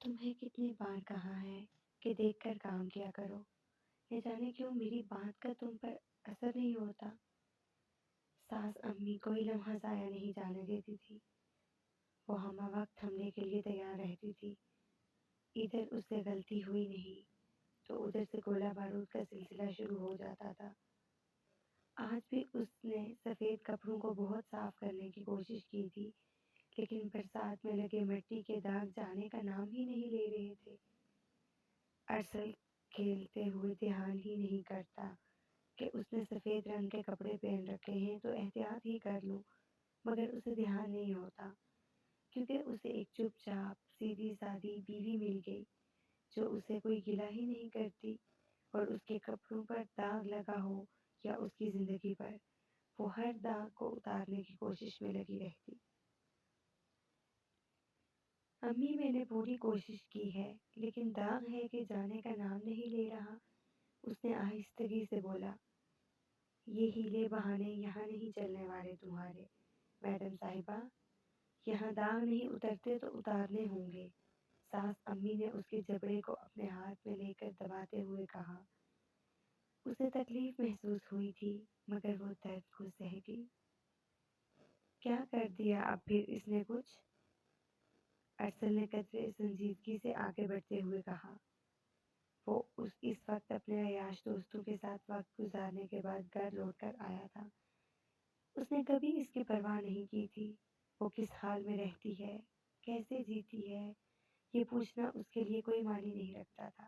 تمہیں کتنی بار کہا ہے کہ دیکھ کر کام کیا کرو، نہ جانے کیوں میری بات کا تم پر اثر نہیں ہوتا۔ ساس امی کوئی لمحہ ضائع نہیں جانے دیتی تھی۔ وہ ہمہ وقت تھمنے کے لیے تیار رہتی تھی۔ ادھر اس سے غلطی ہوئی نہیں تو ادھر سے گولہ بارود کا سلسلہ شروع ہو جاتا تھا۔ آج بھی اس نے سفید کپڑوں کو بہت صاف کرنے کی کوشش کی تھی، لیکن برسات میں لگے مٹی کے داغ جانے کا نام ہی نہیں لے رہے تھے۔ ارسل کھیلتے ہوئے دھیان ہی نہیں کرتا کہ اس نے سفید رنگ کے کپڑے پہن رکھے ہیں تو احتیاط ہی کر لوں، مگر اسے دھیان نہیں ہوتا، کیونکہ اسے ایک چپ چاپ سیدھی سادی بیوی مل گئی جو اسے کوئی گلہ ہی نہیں کرتی، اور اس کے کپڑوں پر داغ لگا ہو یا اس کی زندگی پر، وہ ہر داغ کو اتارنے کی کوشش میں لگی رہتی۔ امی میں نے پوری کوشش کی ہے لیکن داغ ہے کہ جانے کا نام نہیں لے رہا، اس نے آہستگی سے بولا۔ یہ ہیلے بہانے یہاں نہیں چلنے والے تمہارے، میڈم صاحبہ، یہاں داغ نہیں اترتے تو اتارنے ہوں گے، ساس امی نے اس کے جبڑے کو اپنے ہاتھ میں لے کر دباتے ہوئے کہا۔ اسے تکلیف محسوس ہوئی تھی مگر وہ درد کو سہہ گئی۔ کیا کر دیا اب پھر اس نے کچھ؟ ارسل نے قدرے سنجیدگی سے آگے بڑھتے ہوئے کہا۔ وہ اس وقت اپنے عیاش دوستوں کے ساتھ وقت گزارنے کے بعد گھر لوٹ کر آیا تھا۔ اس نے کبھی اس کی پرواہ نہیں کی تھی۔ وہ کس حال میں رہتی ہے، کیسے جیتی ہے، یہ پوچھنا اس کے لیے کوئی معنی نہیں رکھتا تھا۔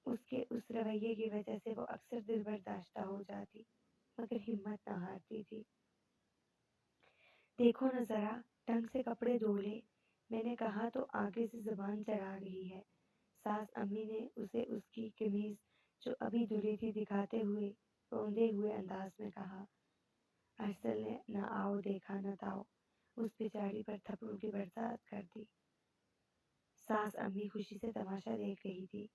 اس کے اس رویے کی وجہ سے وہ اکثر دل برداشتہ ہو جاتی مگر ہمت نہ ہارتی تھی۔ دیکھو نہ ذرا، ڈھنگ سے کپڑے دھو لے، میں نے کہا تو آگے سے زبان چڑھا رہی ہے، ساس امی نے اسے اس کی قمیض جو ابھی دھلی تھی دکھاتے ہوئے روندے ہوئے انداز میں کہا۔ ارسل نے نہ آؤ دیکھا نہ تاؤ اس بیچاری پر تھپڑوں کی برسات کر دی۔ ساس امی خوشی سے تماشا دیکھ رہی تھی۔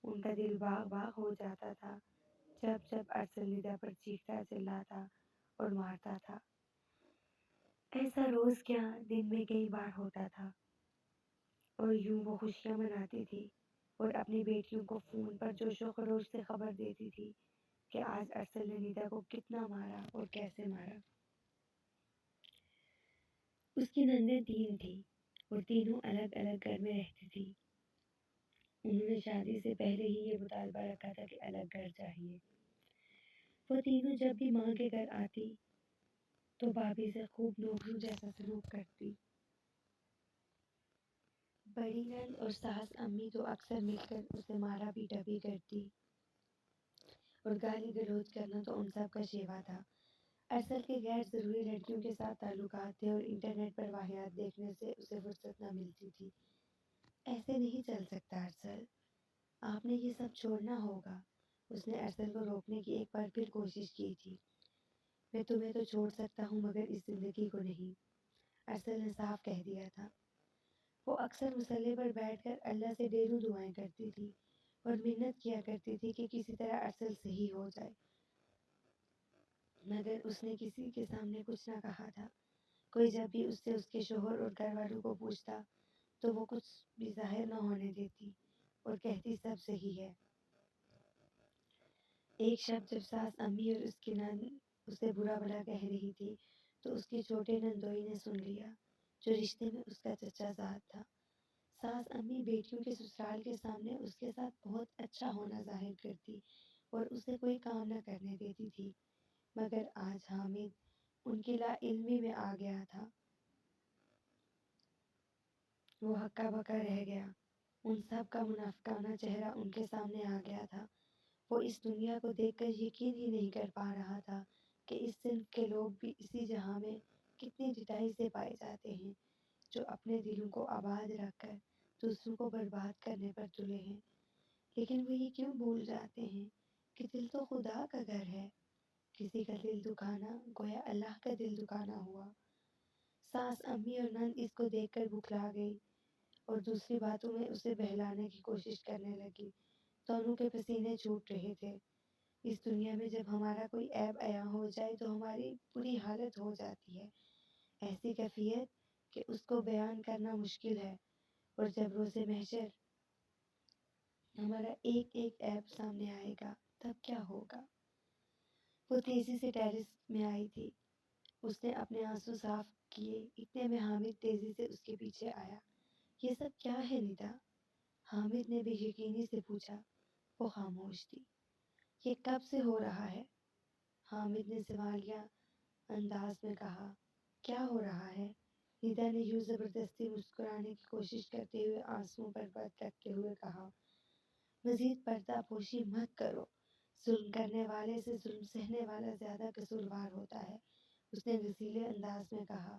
ان کا دل باغ باغ ہو جاتا تھا جب جب ارسل ندا پر چیختا چلاتا اور مارتا تھا۔ ایسا روز کیا دن میں کئی بار ہوتا تھا، اور یوں وہ خوشیاں مناتی تھی اور اپنی بیٹیوں کو فون پر جوش و خروش سے خبر دیتی تھی کہ آج ارسل نے ندا کو کتنا مارا اور کیسے مارا۔ اس کی نندیں تین تھیں اور تینوں الگ الگ گھر میں رہتی تھی۔ انہوں نے شادی سے پہلے ہی یہ مطالبہ رکھا تھا کہ الگ گھر چاہیے۔ وہ تینوں جب بھی ماں کے گھر آتی تو بھابھی سے خوب نوکروں جیسا سلوک کرتی۔ بڑی نند اور ساس امی تو اکثر مل کر اسے مارا پیٹا بھی کرتی، اور گالی گلوچ کرنا تو ان سب کا شیوا تھا۔ ارسل کے غیر ضروری لڑکیوں کے ساتھ تعلقات تھے اور انٹرنیٹ پر واہیات دیکھنے سے اسے فرصت نہ ملتی تھی۔ ایسے نہیں چل سکتا ارسل، آپ نے یہ سب چھوڑنا ہوگا، اس نے ارسل کو روکنے کی ایک بار پھر کوشش کی تھی۔ میں تمہیں تو چھوڑ سکتا ہوں مگر اس زندگی کو نہیں، ارسل نے صاف کہہ دیا تھا۔ وہ اکثر مصلے پر بیٹھ کر اللہ سے ڈھیروں دعائیں کرتی تھی اور منت کیا کرتی تھی کہ کسی طرح ارسل صحیح ہو جائے، مگر اس نے کسی کے سامنے کچھ نہ کہا تھا۔ کوئی جب بھی اس سے اس کے شوہر اور گھر والوں کو پوچھتا تو وہ کچھ بھی ظاہر نہ ہونے دیتی اور کہتی سب صحیح ہے۔ ایک شب جب ساس امی اور اس کی نند اسے برا بھلا کہہ رہی تھی تو اس کے چھوٹے نندوئی نے سن لیا، جو رشتے میں اس کا چچا زاد تھا۔ ساس امی بیٹیوں کے سسرال کے سامنے اس کے ساتھ بہت اچھا ہونا ظاہر کرتی اور اسے کوئی کام نہ کرنے دیتی تھی، مگر آج حامد ان کی لا علمی میں آ گیا تھا۔ وہ ہکا بکا رہ گیا، ان سب کا منافقانہ چہرہ ان کے سامنے آ گیا تھا۔ وہ اس دنیا کو دیکھ کر یقین ہی نہیں کر پا رہا تھا کہ اس صنف کے لوگ بھی اسی جہاں میں کتنی ڈٹائی سے پائے جاتے ہیں، جو اپنے دلوں کو آباد رکھ کر دوسروں کو برباد کرنے پر تلے ہیں۔ لیکن وہ یہ کیوں بھول جاتے ہیں کہ دل تو خدا کا گھر ہے، کسی کا دل دکھانا گویا اللہ کا دل دکھانا ہوا۔ ساس امی اور نند اس کو دیکھ کر بھکلا گئی اور دوسری باتوں میں اسے بہلانے کی کوشش کرنے لگی۔ دونوں کے پسینے چھوٹ رہے تھے۔ اس دنیا میں جب ہمارا کوئی عیب عیاں ہو جائے تو ہماری بری حالت ہو جاتی ہے، ایسی کیفیت کہ اس کو بیان کرنا مشکل ہے، اور جب روز محشر ہمارا ایک ایک ایپ سامنے آئے گا تب کیا ہوگا؟ وہ تیزی سے ٹیرس میں آئی تھی. اس نے اپنے آنسو صاف کیے. اتنے میں حامد تیزی سے اس کے پیچھے آیا. یہ سب کیا ہے ندا؟ حامد نے بے یقینی سے پوچھا. وہ خاموش تھی. یہ کب سے ہو رہا ہے؟ حامد نے سوالیہ انداز میں کہا. کیا ہو رہا ہے؟ ندا نے یوں زبردستی مسکرانے کی کوشش کرتے ہوئے آنسوؤں پر بات رکھتے ہوئے کہا. مزید پردہ پوشی مت کرو. ظلم کرنے والے سے ظلم سہنے والا زیادہ قصوروار ہوتا ہے. اس نے رسیلے انداز میں کہا.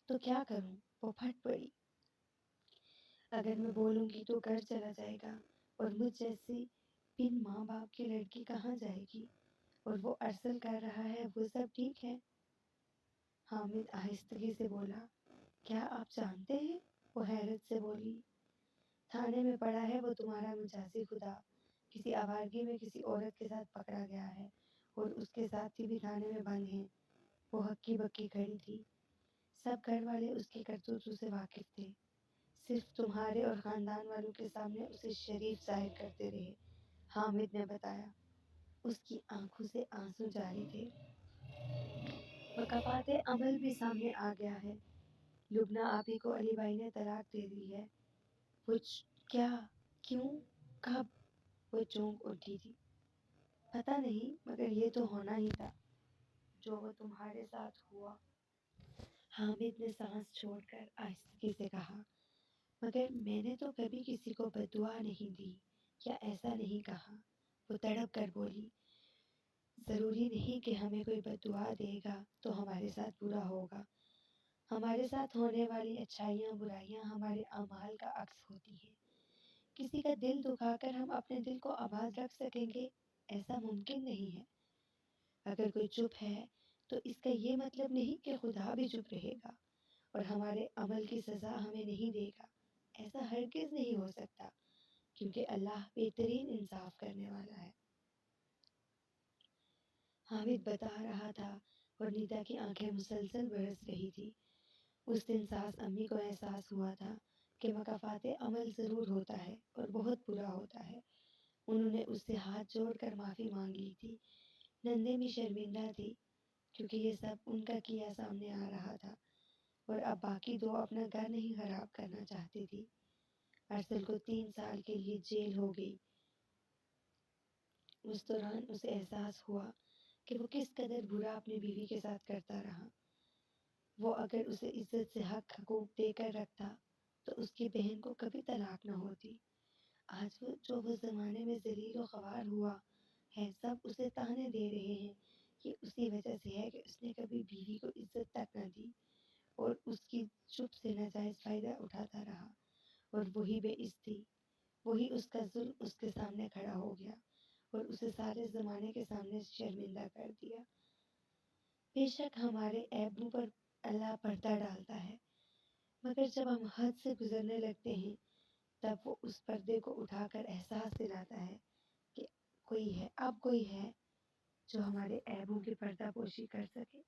تو کیا کروں؟ وہ پھٹ پڑی. اگر میں بولوں گی تو گھر چلا جائے گا اور مجھ جیسی بن ماں باپ کی لڑکی کہاں جائے گی؟ اور وہ ارسل کر رہا ہے وہ سب ٹھیک ہے؟ حامد آہستگی سے بولا. کیا آپ جانتے ہیں؟ وہ حیرت سے بولی. تھانے میں پڑا ہے وہ تمہارا مجازی خدا. کسی آوارگی میں کسی عورت کے ساتھ پکڑا گیا ہے اور اس کے ساتھی بھی تھانے میں بند ہیں. وہ ہکی بکی کھڑی تھی. سب گھر والے اس کی کرتوتوں سے واقف تھے. صرف تمہارے اور خاندان والوں کے سامنے اسے شریف ظاہر کرتے رہے. حامد نے بتایا. اس کی آنکھوں سے آنسو جاری تھے. وقفات عمل بھی سامنے آ گیا ہے. لبنہ آپی کو علی بھائی نے طلاق دے دی ہے. کیا؟ کیوں؟ کب؟ وہ چونک اٹھی تھی. پتہ نہیں مگر یہ تو ہونا ہی تھا جو وہ تمہارے ساتھ ہوا. حامد نے سانس چھوڑ کر آہستگی سے کہا. مگر میں نے تو کبھی کسی کو بددعا نہیں دی یا ایسا نہیں کہا. وہ تڑپ کر بولی. ضروری نہیں کہ ہمیں کوئی بددعا دے گا تو ہمارے ساتھ برا ہوگا. ہمارے ساتھ ہونے والی اچھائیاں برائیاں ہمارے اعمال کا عکس ہوتی ہیں. کسی کا دل دکھا کر ہم اپنے دل کو آباد رکھ سکیں گے ایسا ممکن نہیں ہے. اگر کوئی چپ ہے تو اس کا یہ مطلب نہیں کہ خدا بھی چپ رہے گا اور ہمارے عمل کی سزا ہمیں نہیں دے گا. ایسا ہرگز نہیں ہو سکتا کیونکہ اللہ بہترین انصاف کرنے والا ہے. حامد بتا رہا تھا اور نیتا کی آنکھیں مسلسل برس رہی تھی. اس دن ساس امی کو احساس ہوا تھا کہ مکافات عمل ضرور ہوتا ہے اور بہت برا ہوتا ہے. انہوں نے اس سے ہاتھ جوڑ کر معافی مانگ لی تھی. نندے بھی شرمندہ تھی کیونکہ یہ سب ان کا کیا سامنے آ رہا تھا اور اب باقی دو اپنا گھر نہیں خراب کرنا چاہتی تھی. ارسل کو 3 سال کے لیے جیل ہو گئی. اس دوران اسے احساس ہوا کہ وہ کس قدر برا اپنی بیوی کے ساتھ کرتا رہا. وہ اگر اسے عزت سے حق حقوق دے کر رکھتا تو اس کی بہن کو کبھی طلاق نہ ہوتی. آج وہ زمانے میں ذلیل و خوار ہوا ہے سب اسے تانے دے رہے ہیں. یہ اسی وجہ سے ہے کہ اس نے کبھی بیوی کو عزت تک نہ دی اور اس کی چپ سے ناجائز فائدہ اٹھاتا رہا. اور وہی بے عزتی وہی اس کا ظلم اس کے سامنے کھڑا ہو گیا اور اسے سارے زمانے کے سامنے شرمندہ کر دیا. بے شک ہمارے عیبوں پر اللہ پردہ ڈالتا ہے مگر جب ہم حد سے گزرنے لگتے ہیں تب وہ اس پردے کو اٹھا کر احساس دلاتا ہے کہ کوئی ہے جو ہمارے عیبوں کی پردہ پوشی کر سکے.